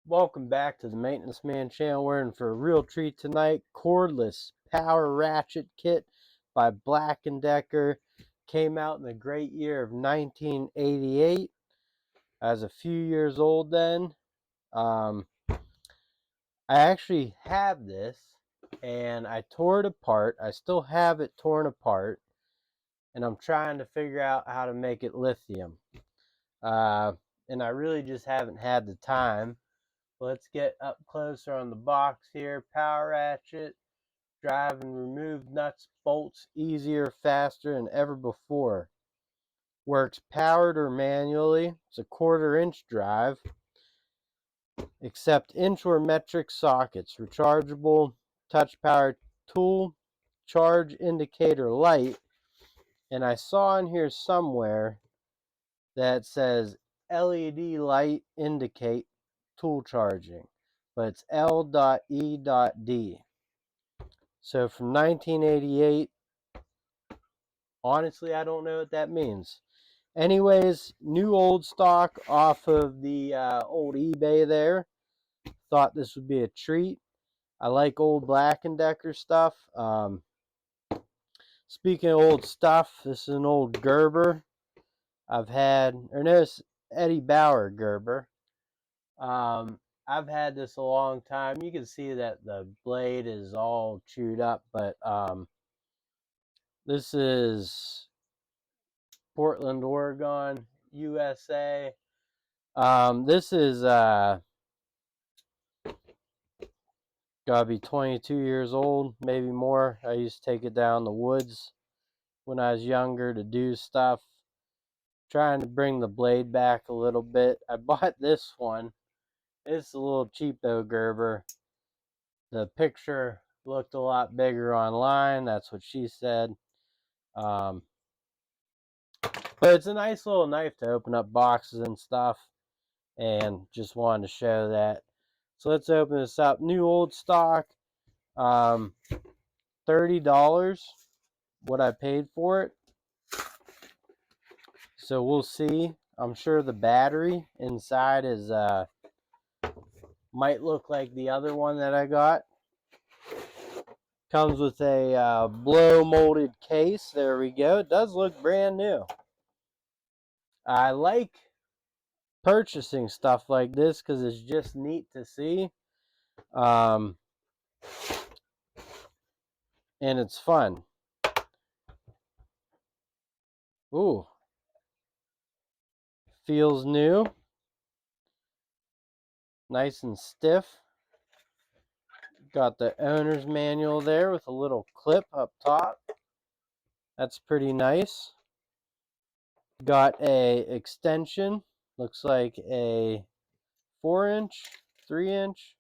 Welcome back to the Maintenance Man channel. We're in for a real treat tonight. Cordless Power Ratchet Kit by Black&Decker. Came out in the great year of 1988. I was a few years old then. I actually have this and I tore it apart. I still have it torn apart and I'm trying to figure out how to make it lithium. And I really just haven't had the time. Let's get up closer on the box here. Power ratchet, drive and remove nuts, bolts easier, faster than ever before. Works powered or manually. It's a 1/4-inch drive. Accept inch or metric sockets. Rechargeable, touch power tool, charge indicator light. And I saw in here somewhere that says LED light indicate tool charging, but it's L.E.D. So from 1988, honestly, I don't know what that means. Anyways, new old stock off of the old eBay there. Thought this would be a treat. I like old Black&Decker stuff. Speaking of old stuff, this is an old Gerber. I've had, or no, it's Eddie Bauer Gerber. I've had this a long time. You can see that the blade is all chewed up, but this is Portland, Oregon, USA. This is gotta be 22 years old, maybe more. I used to take it down the woods when I was younger to do stuff. Trying to bring the blade back a little bit. I bought this one. It's a little cheapo Gerber. The picture looked a lot bigger online. That's what she said. But it's a nice little knife to open up boxes and stuff. And just wanted to show that. So let's open this up. New old stock. $30 what I paid for it. So we'll see. I'm sure the battery inside is might look like the other one that I got. Comes with a blow molded case. There we go. It does look brand new. I like purchasing stuff like this because it's just neat to see. And it's fun. Ooh. Feels new. Nice and stiff. Got the owner's manual there with a little clip up top. That's pretty nice. Got a extension. Looks like a 4-inch, 3-inch,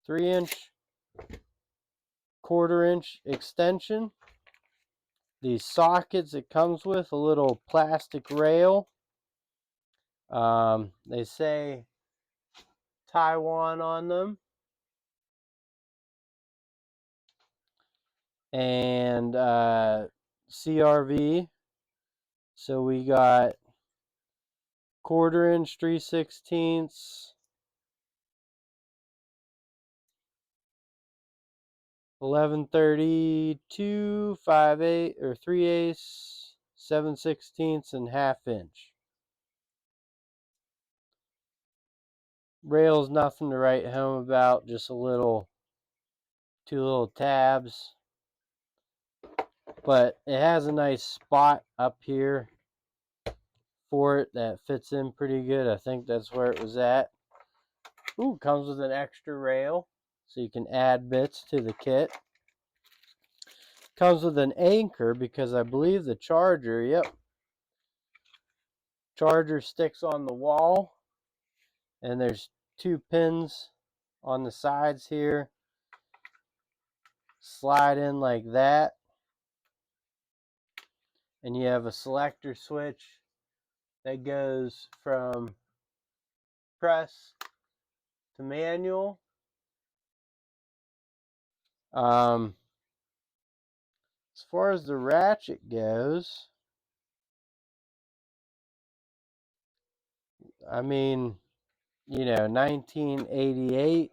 3-inch, 1/4-inch extension. These sockets it comes with, a little plastic rail. They say Taiwan on them. And CRV. So we got 1/4-inch, 3/16, 11/32, 5/8 or 3/8, 7/16, and 1/2 inch. Rail's nothing to write home about, just a little, 2 little tabs. But it has a nice spot up here for it that fits in pretty good. I think that's where it was at. Ooh, comes with an extra rail, so you can add bits to the kit. Comes with an anchor because I believe the charger, charger sticks on the wall. And there's 2 pins on the sides here. Slide in like that. And you have a selector switch that goes from press to manual. As far as the ratchet goes, I mean, 1988,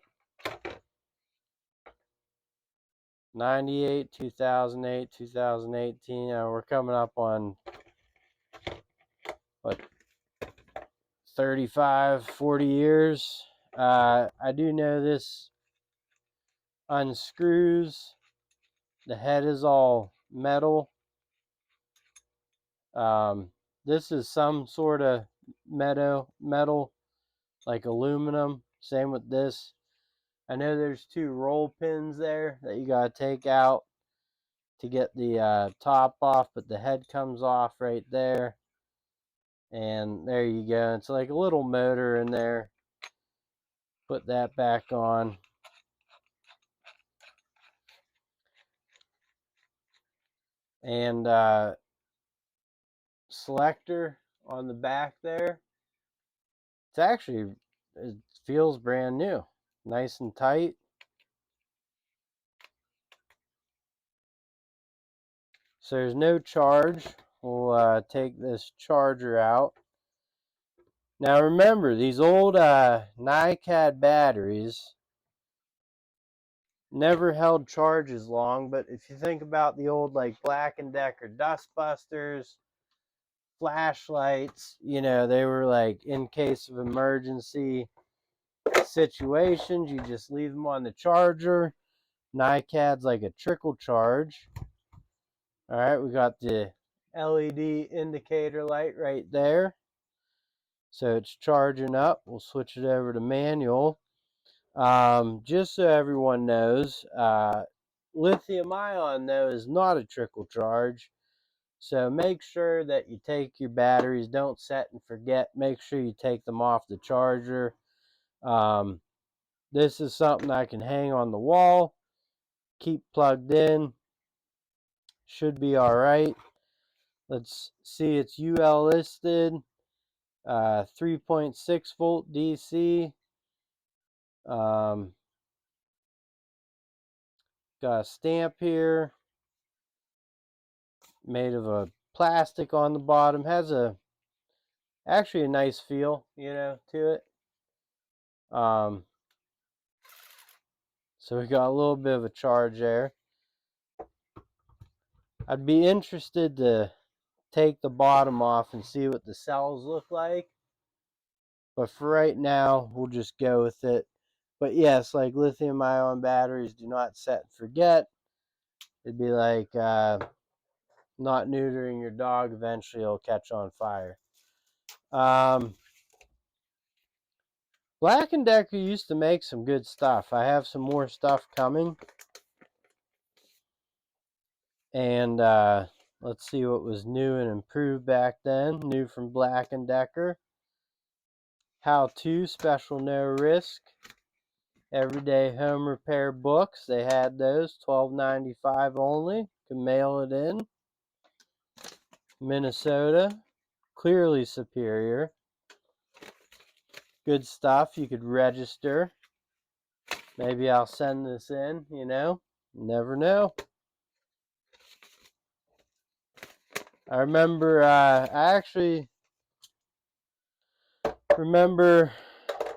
98, 2008, 2018. We're coming up on, what, 35, 40 years. I do know this unscrews. The head is all metal. This is some sort of metal, like aluminum. Same with this. I know there's 2 roll pins there that you gotta take out to get the top off, but the head comes off right there. And there you go. It's like a little motor in there. Put that back on. And selector on the back there. It's actually, it feels brand new. Nice and tight. So there's no charge. We'll take this charger out. Now remember, these old NiCad batteries never held charges long, but if you think about the old like Black & Decker dustbusters, flashlights, they were like in case of emergency situations, you just leave them on the charger. NiCad's like a trickle charge. All right, we got the LED indicator light right there. So it's charging up. We'll switch it over to manual. Just so everyone knows, lithium ion though is not a trickle charge. So make sure that you take your batteries, don't set and forget. Make sure you take them off the charger. This is something I can hang on the wall, keep plugged in. Should be all right. Let's see, it's UL listed, 3.6 volt DC. Got a stamp here, made of a plastic on the bottom. Has actually a nice feel, to it. So we got a little bit of a charge there. I'd be interested to take the bottom off and see what the cells look like. But for right now, we'll just go with it. But yes, like lithium ion batteries, do not set and forget. It'd be like not neutering your dog. Eventually it'll catch on fire. Black & Decker used to make some good stuff. I have some more stuff coming. And let's see what was new and improved back then. New from Black & Decker. How to special no risk. Everyday home repair books. They had those. $12.95 only. Can mail it in. Minnesota. Clearly superior. Good stuff. You could register. Maybe I'll send this in, Never know. I remember, I actually remember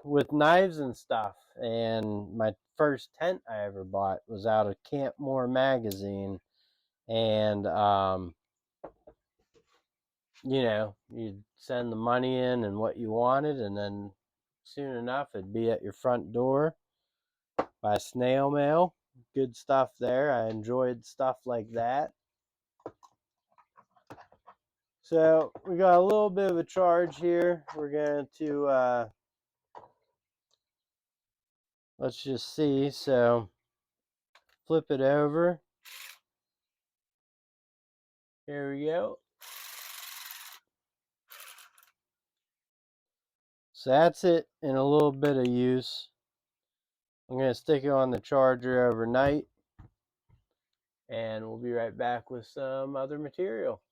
with knives and stuff, and my first tent I ever bought was out of Camp Moore magazine, and you'd send the money in and what you wanted, and then soon enough it'd be at your front door by snail mail. Good stuff there. I enjoyed stuff like that. So we got a little bit of a charge here. We're going to let's just see. So flip it over. Here we go. So that's it in a little bit of use. I'm going to stick it on the charger overnight, and we'll be right back with some other material.